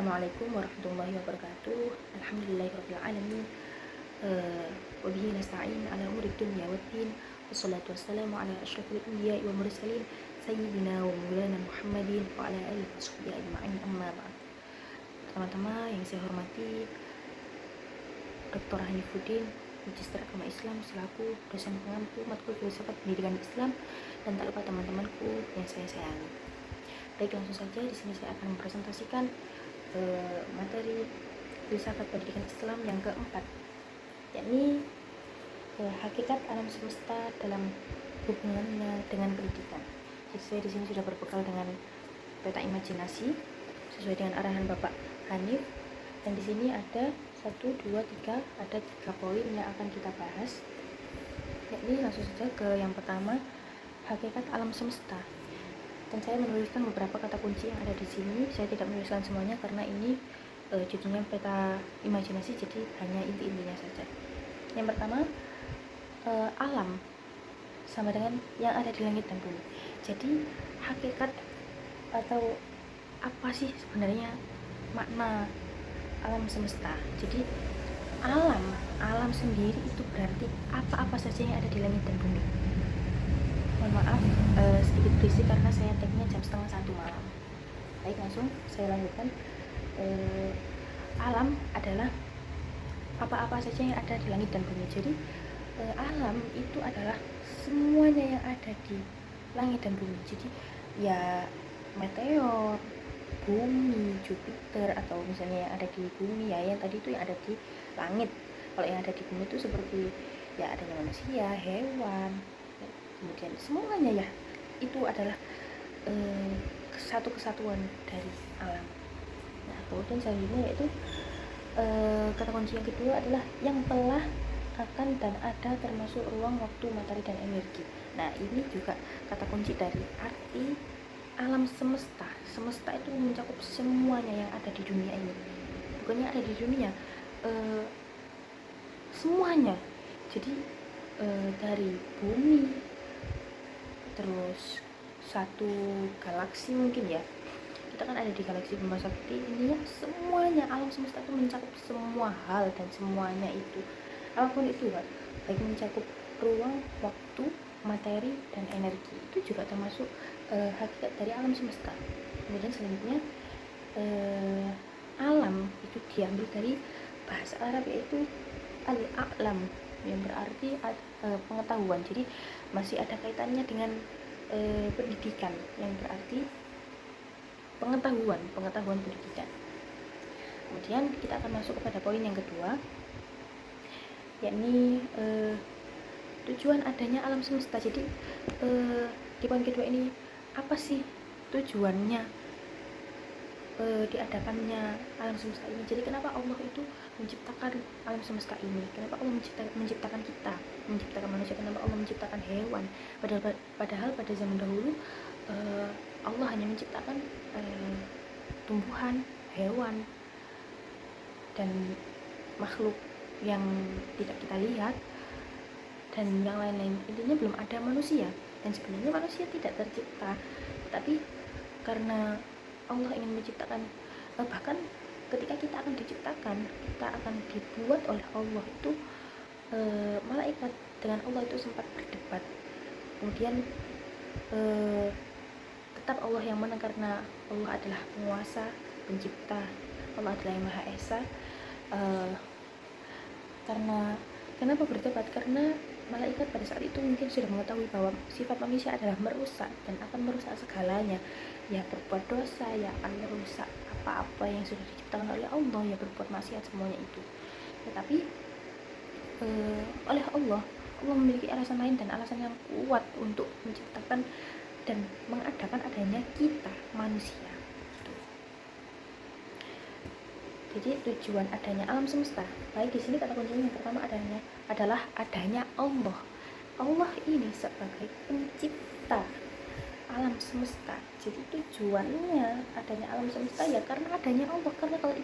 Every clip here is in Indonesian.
Assalamualaikum warahmatullahi wabarakatuh. Alhamdulillahirabbil alamin. Wa bihi nasta'in ala umuri dunya waddin. Wassalatu wassalamu ala asyrafil anbiya'i wal mursalin sayyidina wa maulana Muhammadin wa ala alihi washabbihi ajma'in, amma ba'd. Teman-teman yang saya hormati, Dr. Hanifuddin, Magister Agama Islam selaku dosen pengampu matkul filsafat pendidikan Islam, dan tak lupa teman-temanku yang saya sayangi. Baik, langsung saja di sini saya akan mempresentasikan materi filsafat pendidikan Islam yang keempat, yakni hakikat alam semesta dalam hubungannya dengan pendidikan. Jadi saya di sini sudah berbekal dengan peta imajinasi sesuai dengan arahan Bapak Hanif, dan di sini ada 1, 2, 3, ada 3 poin yang akan kita bahas. Yakni langsung saja ke yang pertama, hakikat alam semesta. Dan saya menuliskan beberapa kata kunci yang ada di sini. Saya tidak menuliskan semuanya karena ini judulnya peta imajinasi, jadi hanya inti-intinya saja. Yang pertama, alam sama dengan yang ada di langit dan bumi. Jadi hakikat atau apa sih sebenarnya makna alam semesta? Jadi alam sendiri itu berarti apa-apa saja yang ada di langit dan bumi. Mohon maaf sedikit berisik karena saya tag-nya jam 12:30 malam. Baik, langsung saya lanjutkan. Alam adalah apa-apa saja yang ada di langit dan bumi. Jadi alam itu adalah semuanya yang ada di langit dan bumi. Jadi ya meteor, bumi, Jupiter, atau misalnya yang ada di bumi ya yang tadi itu yang ada di langit. Kalau yang ada di bumi itu seperti ya adanya manusia, hewan, kemudian semuanya ya itu adalah satu kesatuan dari alam. Nah, kemudian selanjutnya yaitu kata kunci yang kedua adalah yang telah, akan, dan ada, termasuk ruang, waktu, materi, dan energi. Nah, ini juga kata kunci dari arti alam semesta. Semesta itu mencakup semuanya yang ada di dunia ini. Bukannya ada di dunia, semuanya. Jadi dari bumi, terus satu galaksi mungkin ya, kita kan ada di galaksi Bima Sakti, ini ya semuanya alam semesta itu mencakup semua hal dan semuanya itu apapun itu kan, baik mencakup ruang, waktu, materi, dan energi, itu juga termasuk hakikat dari alam semesta. Kemudian selanjutnya alam itu diambil dari bahasa Arab yaitu al-a'lam, yang berarti pengetahuan. Jadi masih ada kaitannya dengan pendidikan, yang berarti pengetahuan pendidikan. Kemudian kita akan masuk kepada poin yang kedua, yakni tujuan adanya alam semesta. Jadi di poin kedua ini, apa sih tujuannya diadakannya alam semesta ini? Jadi kenapa Allah itu menciptakan alam semesta ini? Kenapa Allah menciptakan kita, menciptakan manusia? Kenapa Allah menciptakan hewan? Padahal pada zaman dahulu Allah hanya menciptakan tumbuhan, hewan, dan makhluk yang tidak kita lihat, dan yang lain-lain. Intinya belum ada manusia, dan sebenarnya manusia tidak tercipta, tapi karena Allah ingin menciptakan, bahkan ketika kita akan diciptakan, kita akan dibuat oleh Allah itu, malaikat dengan Allah itu sempat berdebat. Kemudian tetap Allah yang menang karena Allah adalah penguasa, pencipta, Allah adalah yang Maha Esa. Karena kenapa berdebat? Karena malaikat pada saat itu mungkin sudah mengetahui bahwa sifat manusia adalah merusak dan akan merusak segalanya. Ya berbuat dosa, ya akan merusak apa-apa yang sudah diciptakan oleh Allah, ya berbuat maksiat, semuanya itu. Tetapi oleh Allah memiliki alasan lain dan alasan yang kuat untuk menciptakan dan mengadakan adanya kita manusia. Jadi tujuan adanya alam semesta, baik di sini kata kuncinya yang pertama adalah adanya Allah. Allah ini sebagai pencipta alam semesta. Jadi tujuannya adanya alam semesta ya karena adanya Allah. Karena kalau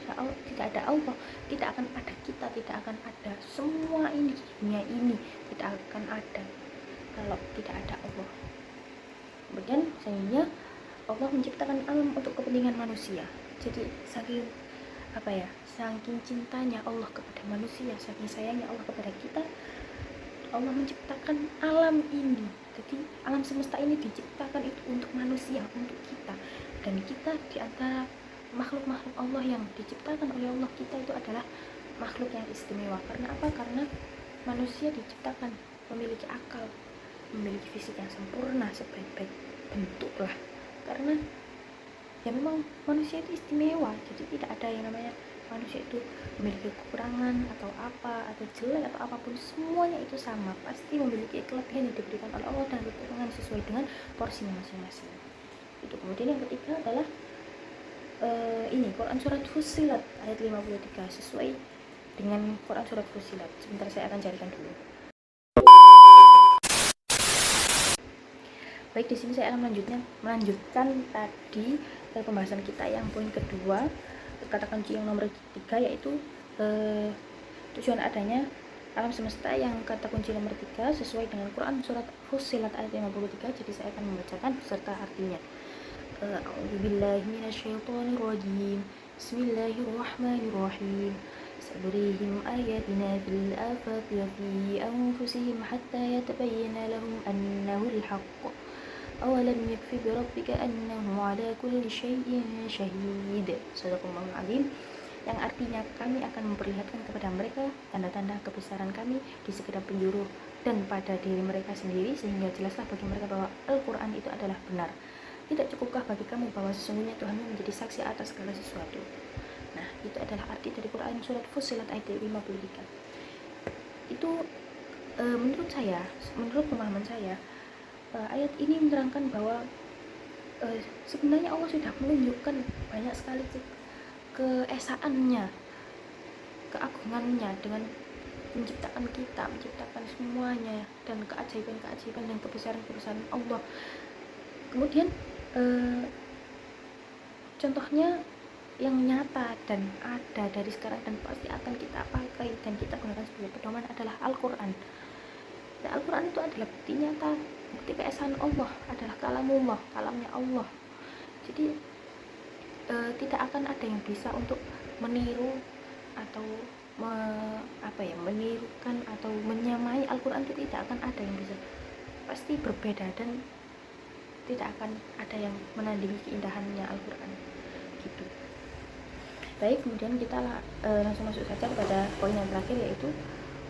tidak ada Allah, tidak akan ada kita, tidak akan ada semua ini, dunia ini tidak akan ada kalau tidak ada Allah. Kemudian selanjutnya Allah menciptakan alam untuk kepentingan manusia. Jadi saking saking cintanya Allah kepada manusia, saking sayangnya Allah kepada kita, Allah menciptakan alam ini. Jadi alam semesta ini diciptakan itu untuk manusia, untuk kita. Dan kita di antara makhluk-makhluk Allah yang diciptakan oleh Allah, kita itu adalah makhluk yang istimewa. Karena apa? Karena manusia diciptakan memiliki akal, memiliki fisik yang sempurna, sebaik-baik bentuk lah. Karena ya memang manusia itu istimewa, jadi tidak ada yang namanya manusia itu memiliki kekurangan atau apa, atau jelek atau apapun. Semuanya itu sama, pasti memiliki kelebihan yang diberikan oleh Allah dan kekurangan sesuai dengan porsinya masing-masing. Itu. Kemudian yang ketiga adalah ini Quran surat Fussilat ayat 53, sesuai dengan Quran surat Fussilat. Sebentar, saya akan carikan dulu. Baik, di sini saya akan melanjutkan tadi pembahasan kita yang poin kedua, kata kunci yang nomor 3, yaitu tujuan adanya alam semesta, yang kata kunci nomor 3 sesuai dengan Quran surat Fussilat ayat 53. Jadi saya akan membacakan beserta artinya. A'udzubillahi minasyaitonirrajim. Bismillahirrahmanirrahim. Sanurihim ayatina fil afaqi wa fi anfusihim hatta yatabayyana lahum annahu al-haqq. Awalam yakfi bi rabbika annahu ala kulli syai'in syahid. Sadaqallahul azim. Yang artinya, kami akan memperlihatkan kepada mereka tanda-tanda kebesaran kami di segenap penjuru dan pada diri mereka sendiri, sehingga jelaslah bagi mereka bahwa Al-Quran itu adalah benar. Tidak cukupkah bagi kamu bahwa sesungguhnya Tuhanmu menjadi saksi atas segala sesuatu? Nah, itu adalah arti dari Quran surat Fussilat ayat 53. Itu menurut pemahaman saya, ayat ini menerangkan bahwa sebenarnya Allah sudah menunjukkan banyak sekali keesaannya, keagungannya dengan menciptakan kita, menciptakan semuanya, dan keajaiban-keajaiban dan kebesaran-kebesaran Allah. Kemudian contohnya yang nyata dan ada dari sekarang dan pasti akan kita pakai dan kita gunakan sebagai pedoman adalah Al-Quran. Dan Al-Quran itu adalah bukti nyata, bukti keesaan Allah, adalah kalamullah, kalamnya Allah. Jadi tidak akan ada yang bisa untuk meniru atau menirukan atau menyamai Al-Quran. Itu tidak akan ada yang bisa, pasti berbeda dan tidak akan ada yang menandingi keindahannya Al-Quran gitu. Baik, kemudian kita langsung masuk saja pada poin yang terakhir, yaitu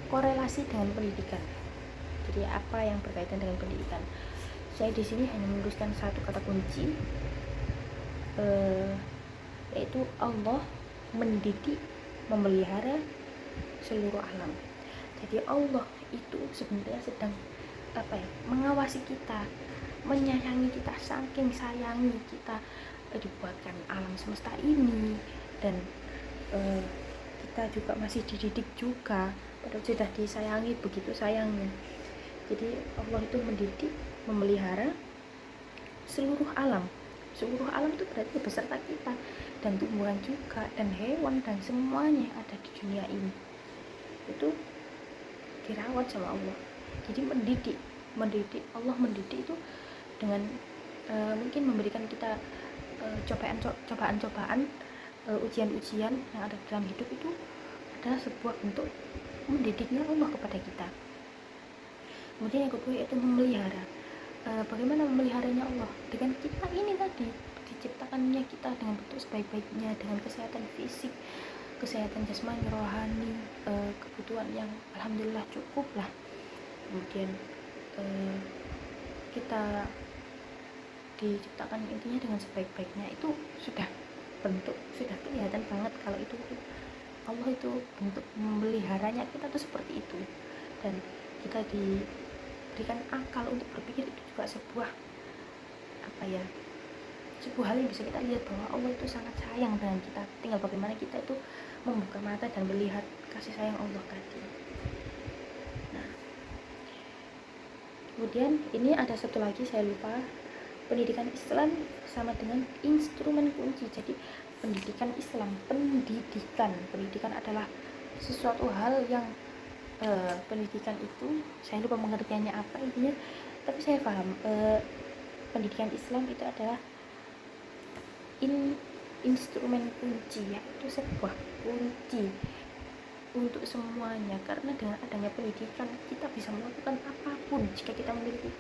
korelasi dengan pendidikan. Jadi apa yang berkaitan dengan pendidikan? Saya di sini hanya menuliskan satu kata kunci, yaitu Allah mendidik, memelihara seluruh alam. Jadi Allah itu sebenarnya sedang mengawasi kita, menyayangi kita, saking sayangi kita dibuatkan alam semesta ini, dan kita juga masih dididik juga, padahal sudah disayangi begitu sayangnya. Jadi Allah itu mendidik, memelihara seluruh alam. Seluruh alam itu berarti beserta kita, dan tumbuhan juga, dan hewan, dan semuanya yang ada di dunia ini itu dirawat sama Allah. Jadi mendidik Allah mendidik itu dengan mungkin memberikan kita cobaan-cobaan, ujian-ujian yang ada dalam hidup. Itu adalah sebuah bentuk mendidiknya Allah kepada kita. Kemudian yang kedua yaitu memelihara. Bagaimana memeliharanya Allah? Dengan kita ini tadi, diciptakannya kita dengan bentuk sebaik-baiknya, dengan kesehatan fisik, kesehatan jasmani, rohani, kebutuhan yang alhamdulillah cukup lah. Kemudian kita diciptakan intinya dengan sebaik-baiknya. Itu sudah kelihatan banget kalau itu Allah itu bentuk memeliharanya kita tuh seperti itu. Dan kita diberikan akal untuk berpikir, itu juga sebuah hal yang bisa kita lihat bahwa Allah itu sangat sayang dengan kita. Tinggal bagaimana kita itu membuka mata dan melihat kasih sayang Allah tadi. Nah, kemudian ini ada satu lagi saya lupa. Pendidikan Islam sama dengan instrumen kunci. Jadi pendidikan Islam, pendidikan adalah sesuatu hal yang pendidikan itu saya lupa pengertiannya apa intinya, tapi saya paham pendidikan Islam itu adalah instrumen kunci, yaitu sebuah kunci untuk semuanya. Karena dengan adanya pendidikan kita bisa melakukan apapun jika kita memiliki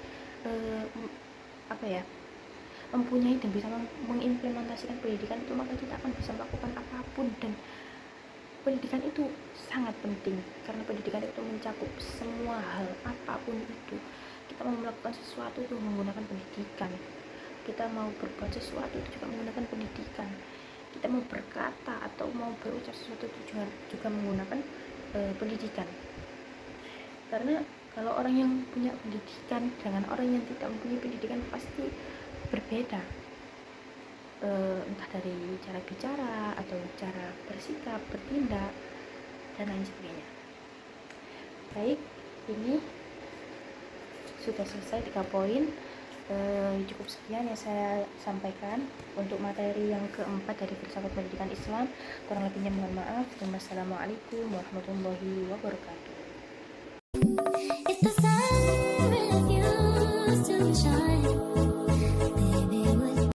mempunyai dan bisa mengimplementasikan pendidikan itu, maka kita akan bisa melakukan apapun. Dan pendidikan itu sangat penting karena pendidikan itu mencakup semua hal, apapun itu. Kita mau melakukan sesuatu itu menggunakan pendidikan, kita mau berbuat sesuatu itu juga menggunakan pendidikan, kita mau berkata atau mau berucap sesuatu itu juga menggunakan pendidikan. Karena kalau orang yang punya pendidikan dengan orang yang tidak mempunyai pendidikan pasti berbeda, entah dari cara bicara atau cara bersikap, bertindak, dan lain sebagainya. Baik, ini sudah selesai 3 poin. Cukup sekian yang saya sampaikan untuk materi yang keempat dari filsafat pendidikan Islam. Kurang lebihnya mohon maaf. Wassalamualaikum warahmatullahi wabarakatuh.